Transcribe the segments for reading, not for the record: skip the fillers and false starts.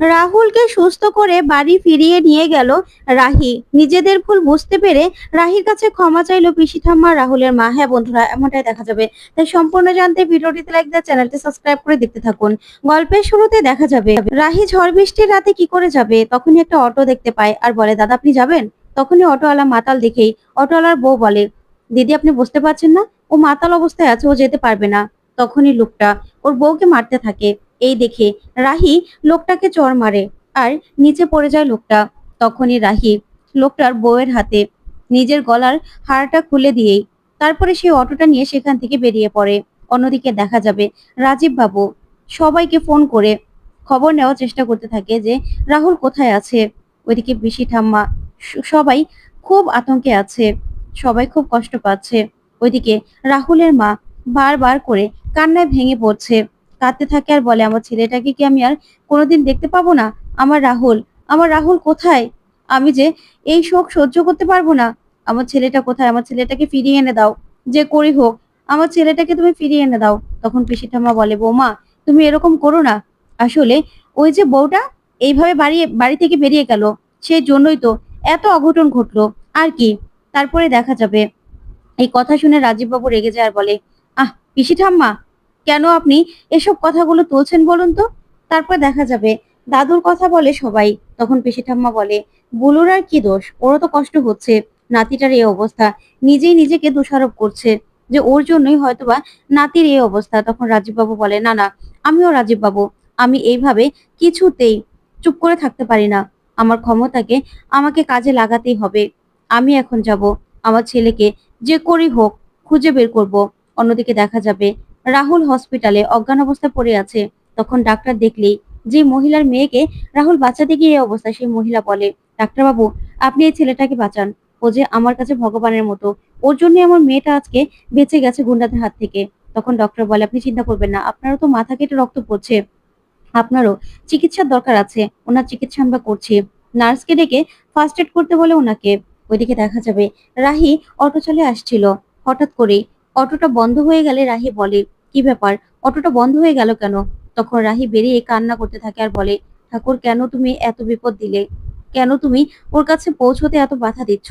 রাহুলকে সুস্থ করে বাড়ি ফিরিয়ে নিয়ে গেল রাহি। নিজেদের ভুল বুঝতে পেরে রাহির কাছে ক্ষমা চাইলো পিসি ঠাম্মা রাহুলের মা। হ্যাঁ বন্ধুরা, এমনটাই দেখা যাবে। তাই সম্পূর্ণ জানতে ভিডিওটিতে লাইক দিয়ে চ্যানেলটি সাবস্ক্রাইব করে দেখতে থাকুন। গল্পের শুরুতে দেখা যাবে রাহি ঝড় বৃষ্টির রাতে কি করে যাবে। তখনই একটা অটো দেখতে পায় আর বলে, দাদা আপনি যাবেন? তখনই অটোওয়ালা মাতাল দেখেই অটোওয়ালার বউ বলে, দিদি আপনি বুঝতে পারছেন না, ও মাতাল অবস্থায় আছে, ও যেতে পারবে না। তখনই লোকটা ওর বউকে মারতে থাকে। এই দেখে রাহি লোকটাকে চড় মারে আর নিচে পড়ে যায় লোকটা। তখনই রাহি লোকটার বউয়ের হাতে নিজের গলার হারটা খুলে দিয়েই তারপরে সে অটোটা নিয়ে সেখান থেকে বেরিয়ে পড়ে। অন্যদিকে দেখা যাবে রাজীব বাবু সবাইকে ফোন করে খবর নেওয়ার চেষ্টা করতে থাকে যে রাহুল কোথায় আছে। ওইদিকে পিসি ঠাম্মা সবাই খুব আতঙ্কে আছে, সবাই খুব কষ্ট পাচ্ছে। ওইদিকে রাহুলের মা বারবার করে কান্নায় ভেঙে পড়ছে, কাঁদতে থাকে আর বলে, আমার ছেলেটাকে কি আমি আর কোনোদিন দেখতে পাবো না? আমার রাহুল, আমার রাহুল কোথায়? আমি যে এই শোক সহ্য করতে পারবো না। আমার ছেলেটা কোথায়? আমার ছেলেটাকে ফিরিয়ে এনে দাও, যে করি হোক আমার ছেলেটাকে তুমি ফিরিয়ে এনে দাও। তখন পিসি ঠাম্মা বলে, বৌমা তুমি এরকম করো না। আসলে ওই যে বউটা এইভাবে বাড়ি থেকে বেরিয়ে গেল, সেই জন্যই তো এত অঘটন ঘটলো আর কি। তারপরে দেখা যাবে এই কথা শুনে রাজীব বাবু রেগে যায় আর বলে, পিসি ঠাম্মা কেন আপনি এসব কথাগুলো তুলছেন বলুন তো? তারপর দেখা যাবে দাদুর কথা বলে সবাই। তখন পিসি ঠাম্মা বলে, বুলুর আর কি দোষ, ওরও তো কষ্ট হচ্ছে, নাতিটার এই অবস্থা। নিজেই নিজেকে দোষারোপ করছে যে ওর জন্যই হয়তোবা নাতির এই অবস্থা। তখন রাজীব বাবু বলে, না না, আমিও রাজীব বাবু, আমি এইভাবে কিছুতেই চুপ করে থাকতে পারি না। আমার ক্ষমতাকে আমাকে কাজে লাগাতেই হবে। আমি এখন যাব আমার ছেলেকে যে করি হোক খুঁজে বের করব। অন্যদিকে দেখা যাবে রাহুল হসপিটালে অজ্ঞান অবস্থায় পড়ে আছে। তখন ডাক্তার দেখলেই যে মহিলার মেয়েকে রাহুল বাঁচাতে গিয়ে এই অবস্থা, সেই মহিলা বলে, ডাক্তার বাবু আপনি এই ছেলেটাকে বাঁচান, ও যে আমার কাছে ভগবানের মতো, ওর জন্য আমার মেয়েটা আজকে বেঁচে গেছে গুন্ডাদের হাত থেকে। তখন ডক্টর বলে, আপনি চিন্তা করবেন না, আপনারও তো মাথা কেটে রক্ত পড়ছে, আপনারও চিকিৎসার দরকার আছে, ওনার চিকিৎসা আমরা করছি। নার্সকে ডেকে ফার্স্ট এড করতে বলে ওনাকে। ওইদিকে দেখা যাবে রাহি অটো চলে আসছিল, হঠাৎ করে অটোটা বন্ধ হয়ে গেলে রাহি বলে, কি ব্যাপার, অটোটা বন্ধ হয়ে গেল কেন? তখন রাহি বেরিয়ে কান্না করতে থাকে আর বলে, ঠাকুর কেন তুমি এত বিপদ দিলে, কেন তুমি ওর কাছে পৌঁছতে এত বাধা দিচ্ছ?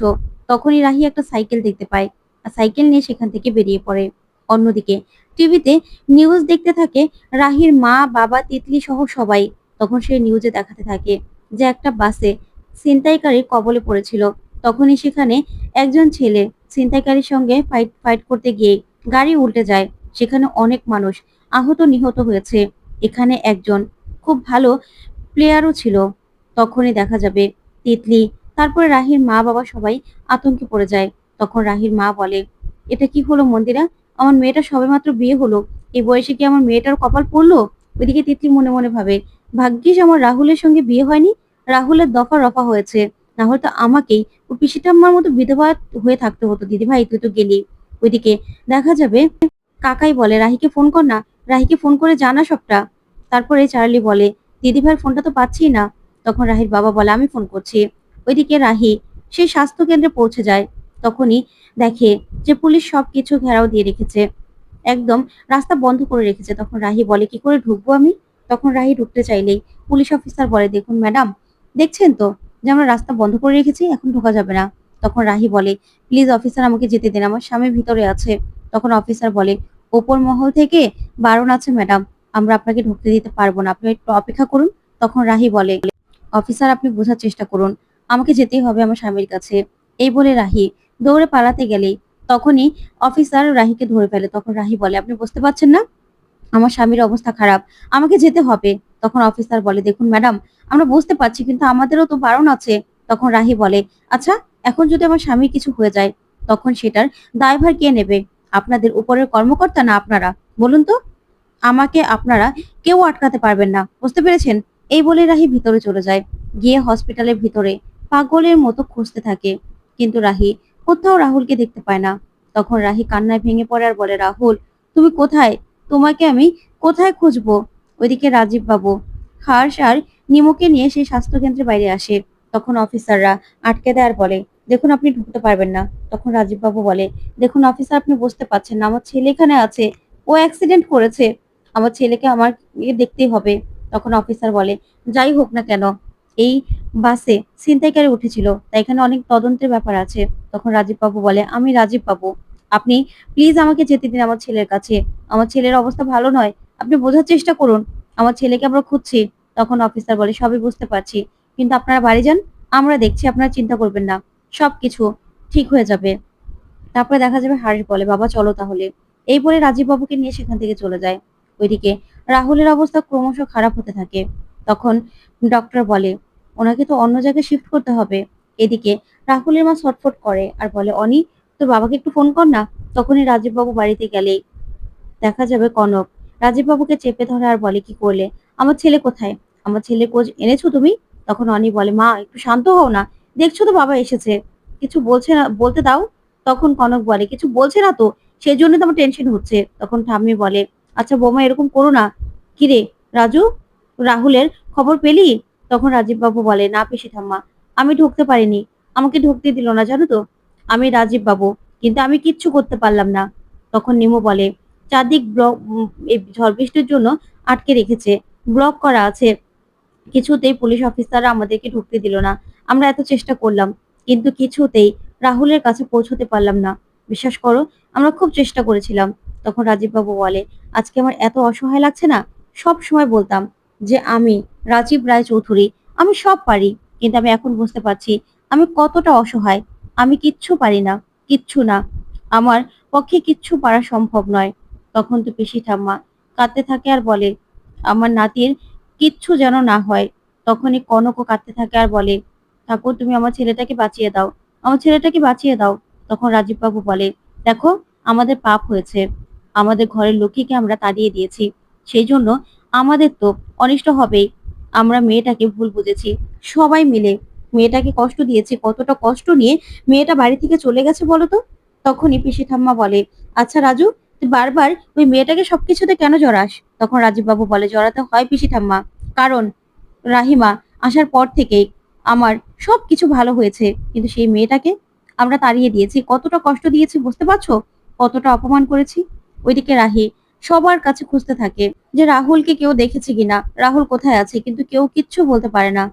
তখনই রাহি একটা সাইকেল দেখতে পায় আর সাইকেল নিয়ে সেখান থেকে বেরিয়ে পড়ে। অন্যদিকে টিভিতে নিউজ দেখতে থাকে রাহির মা বাবা তিতলি সহ সবাই। তখন সেই নিউজে দেখাতে থাকে যে একটা বাসে ছিনতাইকারীর কবলে পড়েছিল। তখনই সেখানে একজন ছেলে ছিনতাইকারীর সঙ্গে ফাইট ফাইট করতে গিয়ে গাড়ি উল্টে যায়। সেখানে অনেক মানুষ আহত নিহত হয়েছে। এখানে একজন খুব ভালো প্লেয়ারও ছিল। তখনই দেখা যাবে তিতলি, তারপরে রাহির মা বাবা সবাই আতঙ্কে পড়ে যায়। তখন রাহির মা বলে, এটা কি হলো মন্দিরা, আমার মেয়েটা সবেমাত্র বিয়ে হলো, এই বয়সে কি আমার মেয়েটার কপাল পড়লো? ওইদিকে তিতলি মনে মনে ভাবে, ভাগ্যিস আমার রাহুলের সঙ্গে বিয়ে হয়নি, রাহুলের দফা রফা হয়েছে, না হলে তো আমাকেই ও পিসিঠাম্মার মতো বিধবা হয়ে থাকতে হতো। দিদি ভাই তুই তো গেলি। ওইদিকে দেখা যাবে কাকাই বলে, রাহিকে ফোন কর না, রাহিকে ফোন করে জানা সবটা। তারপরে চার্লি বলে, দিদি ভাইয়ের ফোনটা তো পাচ্ছি না। তখন রাহির বাবা বলে, আমি ফোন করছি। ওইদিকে রাহি সেই স্বাস্থ্য কেন্দ্রে পৌঁছে যায়। তখনই দেখে যে পুলিশ সবকিছু ঘেরাও দিয়ে রেখেছে, একদম রাস্তা বন্ধ করে রেখেছে। তখন রাহি বলে, কি করে ঢুকবো আমি? তখন রাহি ঢুকতে চাইলেই পুলিশ অফিসার বলে, দেখুন ম্যাডাম, দেখছেন তো যে আমরা রাস্তা বন্ধ করে রেখেছি, এখন ঢোকা যাবে না। তখন রাহি বলে, প্লিজ অফিসার আমাকে যেতে দিন, আমার স্বামী ভিতরে আছে। তখন অফিসার বলে, ওপর মহল থেকে বারণ আছে ম্যাডাম, আমরা আপনাকে ঢুকতে দিতে পারবো না, আপনি একটু অপেক্ষা করুন। তখন রাহি বলে, অফিসার আপনি বোঝার চেষ্টা করুন, আমাকে যেতেই হবে আমার স্বামীর কাছে। এই বলে রাহি দৌড়ে পালাতে গেলেই তখনই অফিসার রাহিকে ধরে ফেলে। তখন রাহি বলে, আপনি বুঝতে পারছেন না আমার স্বামীর অবস্থা খারাপ, আমাকে যেতে হবে। তখন অফিসার বলে, দেখুন ম্যাডাম, আমরা বুঝতে পারছি কিন্তু আমাদেরও তো বারণ আছে। তখন রাহি বলে, আচ্ছা এখন যদি আমার স্বামীর কিছু হয়ে যায় তখন সেটার দায়ভার কে নেবে? আপনাদের উপরের কর্মকর্তা না আপনারা? বলুন তো, আমাকে আপনারা কেউ আটকাতে পারবেন না, বুঝতে পেরেছেন? এই বলে রাহি ভিতরে চলে যায়। গিয়ে হসপিটালের ভিতরে পাগলের মতো খুঁজতে থাকে, কিন্তু রাহি কোথাও রাহুলকে দেখতে পায় না। তখন রাহি কান্নায় ভেঙে পড়ে আর বলে, রাহুল তুমি কোথায়, তোমাকে আমি কোথায় খুঁজবো? ওইদিকে রাজীব বাবু হার্ষ আর নিমুকে নিয়ে সেই স্বাস্থ্য কেন্দ্রের বাইরে আসে। তখন অফিসাররা আটকে দেয় আর বলে, দেখুন আপনি ঢুকতে পারবেন না। তখন রাজীব বাবু বলে, দেখুন অফিসার আপনি বুঝতে পারছেন না, আমার ছেলে এখানে আছে, ও অ্যাক্সিডেন্ট করেছে, আমার ছেলেকে আমার দেখতেই হবে, তখন অফিসার বলে, যাই হোক না কেন এই বাসে ছিনতাইকারী উঠেছিল, তাই এখানে অনেক তদন্তের ব্যাপার আছে। তখন রাজীব বাবু বলে, আমি রাজীব বাবু, আপনি প্লিজ আমাকে যেতে দিন আমার ছেলের কাছে। আমার ছেলের অবস্থা ভালো নয়, আপনি বোঝার চেষ্টা করুন, আমার ছেলেকে আমরা খুঁজছি। তখন অফিসার বলে, সবই বুঝতে পারছি, কিন্তু আপনারা বাড়ি যান, আমরা দেখছি, আপনারা চিন্তা করবেন না, সবকিছু ঠিক হয়ে যাবে। তারপরে দেখা যাবে হারিস বলে, বাবা চলো তাহলে। এই বলে রাজীব বাবুকে নিয়ে সেখান থেকে চলে যায়। ওইদিকে রাহুলের অবস্থা ক্রমশ খারাপ হতে থাকে। তখন ডক্টর বলে, ওনাকে তো অন্য জায়গায় শিফট করতে হবে। এদিকে রাহুলের মা ছটফট করে আর বলে, অনি তোর বাবাকে একটু ফোন কর না। তখনই রাজীব বাবু বাড়িতে গেলেই দেখা যাবে কনক রাজীব বাবুকে চেপে ধরে আর বলে, কি করলে? আমার ছেলে কোথায়? আমার ছেলে খোঁজ এনেছো তুমি? তখন অনি বলে, মা একটু শান্ত হও না, দেখছো তো বাবা এসেছে, কিছু বলছে না, বলতে দাও। তখন কনক বলে, কিছু বলছে না তো, সেই জন্য তো আমার টেনশন হচ্ছে। তখন ঠাম্মি বলে, আচ্ছা বৌমা এরকম করো না। কিরে রাজু, রাহুলের খবর পেলি? তখন রাজীব বাবু বলে, না পিসি ঠাম্মা, আমি ঢুকতে পারিনি, আমাকে ঢুকতে দিল না জানো তো। আমি রাজীব বাবু, কিন্তু আমি কিচ্ছু করতে পারলাম না। তখন নিমু বলে, চারদিক ব্লক, এই ঝড় বৃষ্টির জন্য আটকে রেখেছে, ব্লক করা আছে, কিছুতেই পুলিশ অফিসাররা আমাদেরকে ঢুকতে দিল না। আমরা এত চেষ্টা করলাম, কিন্তু কিছুতেই রাহুলের কাছে পৌঁছতে পারলাম না। বিশ্বাস করো, আমরা খুব চেষ্টা করেছিলাম। তখন রাজীব বাবু বলে, আজকে আমার এত অসহায় লাগছে না, সব সময় বলতাম যে আমি রাজীব রায় চৌধুরী, আমি সব পারি, কিন্তু আমি এখন বুঝতে পারছি আমি কতটা অসহায়। আমি কিচ্ছু পারি না, কিচ্ছু না, আমার পক্ষে কিচ্ছু পারা সম্ভব নয়। তখন তো পিসি ঠাম্মা কাঁদতে থাকে আর বলে, আমার নাতির কিচ্ছু যেন না হয়। তখনই কনকও কাঁদতে থাকে আর বলে, ঠাকুর তুমি আমার ছেলেটাকে বাঁচিয়ে দাও, আমার ছেলেটাকে বাঁচিয়ে দাও। তখন রাজীব বাবু বলে, দেখো আমাদের পাপ হয়েছে, আমাদের ঘরের লক্ষ্মীকে আমরা তাড়িয়ে দিয়েছি, সেই জন্য আমাদের তো অনিষ্ট হবেই। আমরা মেয়েটাকে ভুল বুঝেছি, সবাই মিলে মেয়েটাকে কষ্ট দিয়েছি, কতটা কষ্ট নিয়ে মেয়েটা বাড়ি থেকে চলে গেছে বলো তো। তখনই পিসি ঠাম্মা বলে, আচ্ছা রাজু, তুই বারবার ওই মেয়েটাকে সবকিছুতে কেন জড়াস? তখন রাজীব বাবু বলে, জড়াতে হয় পিসি ঠাম্মা, কারণ রাহিমা আসার পর থেকেই আমার সবকিছু ভালো হয়েছে, কিন্তু সেই মেয়েটাকে আমরা তাড়িয়ে দিয়েছি, কতটা কষ্ট দিয়েছি বুঝতে পারছো, কতটা অপমান করেছি। ওইদিকে রাহি সবার কাছে খুঁজতে থাকে যে রাহুলকে কেউ দেখেছে কিনা, রাহুল কোথায় আছে, কিন্তু কেউ কিচ্ছু বলতে পারে না।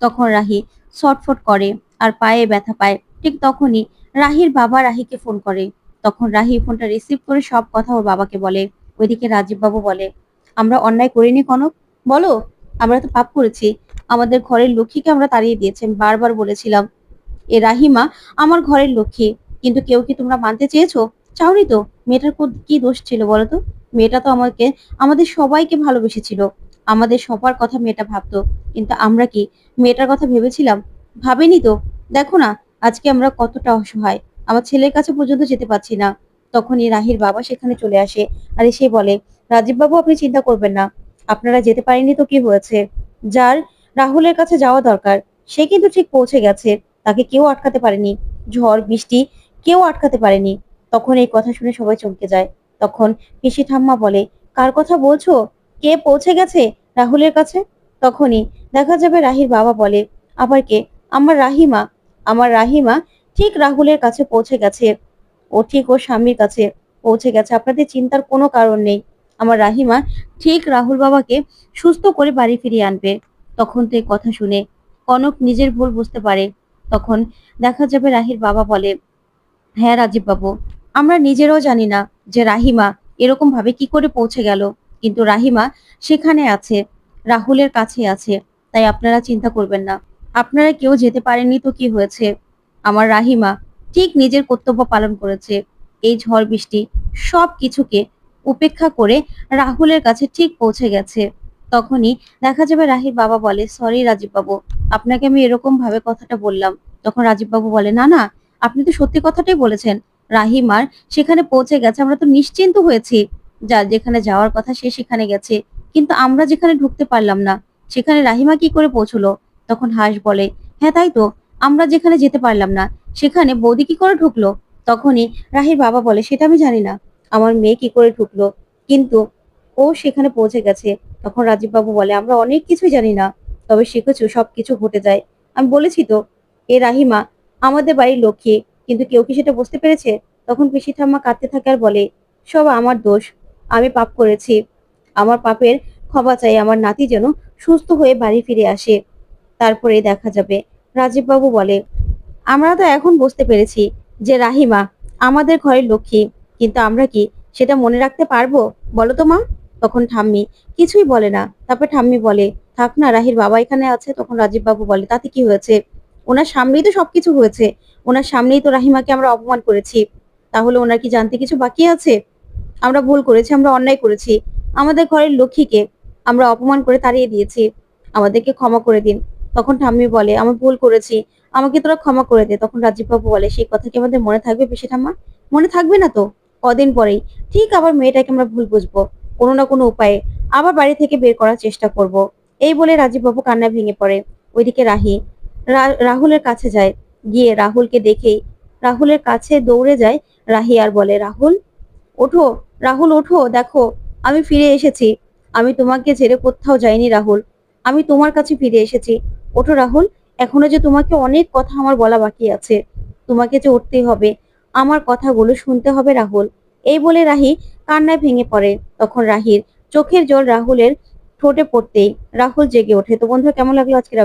তখন রাহি ছটফট করে আর পায়ে ব্যথা পায়। ঠিক তখনই রাহির বাবা রাহিকে ফোন করে। তখন রাহি ফোনটা রিসিভ করে সব কথা ওর বাবাকে বলে। ওইদিকে রাজীব বাবু বলে, আমরা অন্যায় করিনি কনক, বলো, আমরা তো পাপ করেছি, আমাদের ঘরের লক্ষ্মীকে আমরা তাড়িয়ে দিয়েছি, আমি বারবার বলেছিলাম এ রাহিমা আমার ঘরের লক্ষ্মী, কিন্তু কেউ কি তোমরা মানতে চেয়েছো? চাওনি তো। মেয়েটার কি দোষ ছিল বলো তো? মেয়েটা তো আমাকে, আমাদের সবাইকে ভালোবেসেছিল, আমাদের সবার কথা মেয়েটা ভাবতো, কিন্তু আমরা কি মেয়েটার কথা ভেবেছিলাম? ভাবিনি তো। দেখো না আজকে আমরা কতটা অসহায়, আমার ছেলের কাছে পর্যন্ত যেতে পারছি না। তখনই রাহির বাবা সেখানে চলে আসে আর এসে বলে, রাজীব বাবু আপনি চিন্তা করবেন না, আপনারা যেতে পারেননি তো কি হয়েছে, যার রাহুলের কাছে যাওয়া দরকার সে কিন্তু ঠিক পৌঁছে গেছে, তাকে কেউ আটকাতে পারেনি, ঝড় বৃষ্টি কেউ আটকাতে পারেনি। তখন এই কথা শুনে সবাই চমকে যায়। তখন পিসি ঠাম্মা বলে, কার কথা বলছো, কে পৌঁছে গেছে রাহুলের কাছে? তখনই দেখা যাবে রাহির বাবা বলে, আবার কে? আমার রাহিমা, আমার রাহিমা ঠিক রাহুলের কাছে পৌঁছে গেছে, ও ঠিক ওর স্বামীর কাছে পৌঁছে গেছে, আপনাদের চিন্তার কোনো কারণ নেই, আমার রাহিমা ঠিক রাহুল বাবাকে সুস্থ করে বাড়ি ফিরিয়ে আনবে। তখন তো এই কথা শুনে কনক নিজের ভুল বুঝতে পারে। তখন দেখা যাবে রাহির বাবা বলে, হ্যাঁ রাজীব বাবু, আমরা নিজেরাও জানি না যে রাহিমা এরকম ভাবে কি করে পৌঁছে গেল, কিন্তু রাহিমা সেখানে আছে, রাহুলের কাছে আছে, তাই আপনারা চিন্তা করবেন না, আপনারা কেউ যেতে পারেননি তো কি হয়েছে, আমার রাহিমা ঠিক নিজের কর্তব্য পালন করেছে, এই ঝড় বৃষ্টি সব কিছুকে উপেক্ষা করে রাহুলের কাছে ঠিক পৌঁছে গেছে। তখনই দেখা যাবে রাহির বাবা বলে, সরি রাজীব বাবু, আপনাকে আমি এরকম ভাবে কথাটা বললাম। তখন রাজীব বাবু বলে, না না, আপনি তো সত্যি কথাটাই বলেছেন, রাহিমার সেখানে পৌঁছে গেছে, আমরা তো নিশ্চিন্ত হয়েছি, যার যেখানে যাওয়ার কথা সে সেখানে গেছে, কিন্তু আমরা যেখানে ঢুকতে পারলাম না সেখানে রাহিমা কি করে পৌঁছলো? তখন হাঁস বলে, হ্যাঁ তাই তো, আমরা যেখানে যেতে পারলাম না সেখানে বৌদি কি করে ঢুকলো? তখনই রাহির বাবা বলে, সেটা আমি জানি না, আমার মেয়ে কি করে ঢুকলো, কিন্তু ও সেখানে পৌঁছে গেছে। তখন রাজীব বাবু বলে, আমরা অনেক কিছুই জানি না, তবে শিখেছো সবকিছু ঘটে যায়, আমি বলেছি তো এ রাহিমা আমাদের বাড়ির লক্ষ্মী, কিন্তু কেউ কি সেটা বুঝতে পেরেছে? তখন পিসি ঠাম্মা কাঁদতে থাকে আর বলে, সব আমার দোষ, আমি পাপ করেছি, আমার পাপের ক্ষমা চাই, আমার নাতি যেন সুস্থ হয়ে বাড়ি ফিরে আসে। তারপরে দেখা যাবে রাজীব বাবু বলে, আমরা তো এখন বুঝতে পেরেছি যে রাহিমা আমাদের ঘরের লক্ষ্মী, কিন্তু আমরা কি সেটা মনে রাখতে পারবো বলো তো মা? তখন ঠাম্মি কিছুই বলে না। তারপর ঠাম্মি বলে, থাক না, রাহির বাবা এখানে আছে। তখন রাজীব বাবু বলে, তাতে কি হয়েছে? ওনার সামনেই তো সবকিছু হয়েছে। ওনার সামনেই তো রাহিমাকে আমরা অপমান করেছি। তাহলে ওনার কি জানতে কিছু বাকি আছে? আমরা ভুল করেছি, আমরা অন্যায় করেছি। আমাদের ঘরের লক্ষ্মীকে আমরা অপমান করে তাড়িয়ে দিয়েছি। আমাদেরকে ক্ষমা করে দিন। তখন ঠাম্মি বলে, আমি ভুল করেছি, আমাকে তোরা ক্ষমা করে দে। তখন রাজীব বাবু বলে, সেই কথা কি আমাদের মনে থাকবে পিসি ঠাম্মা? মনে থাকবে না তো। কদিন পরেই ঠিক আবার মেয়েটাকে আমরা ভুল বুঝবো, কোনো না কোনো উপায়ে আবার বাড়ি থেকে বের করার চেষ্টা করব। এই বলে রাজীব বাবু কান্নায় ভেঙে পড়ে। ওইদিকে রাহুলের কাছে যায়। গিয়ে রাহুলকে দেখেই রাহুলের কাছে দৌড়ে যায় রাহি, আর বলে, রাহুল ওঠো, রাহুল ওঠো, দেখো আমি ফিরে এসেছি। আমি তোমাকে ছেড়ে কোথাও যাইনি রাহুল, আমি তোমার কাছে ফিরে এসেছি। ওঠো রাহুল, এখনো যে তোমাকে অনেক কথা আমার বলা বাকি আছে। তোমাকে যে উঠতেই হবে, আমার কথাগুলো শুনতে হবে রাহুল। এই বলে রাহি কান্নায় ভেঙে পড়ে। তখন রাহির চোখের জল রাহুলের ঠোঁটে পড়তেই রাহুল জেগে ওঠে। তো বন্ধুরা, কেমন লাগলো আজকের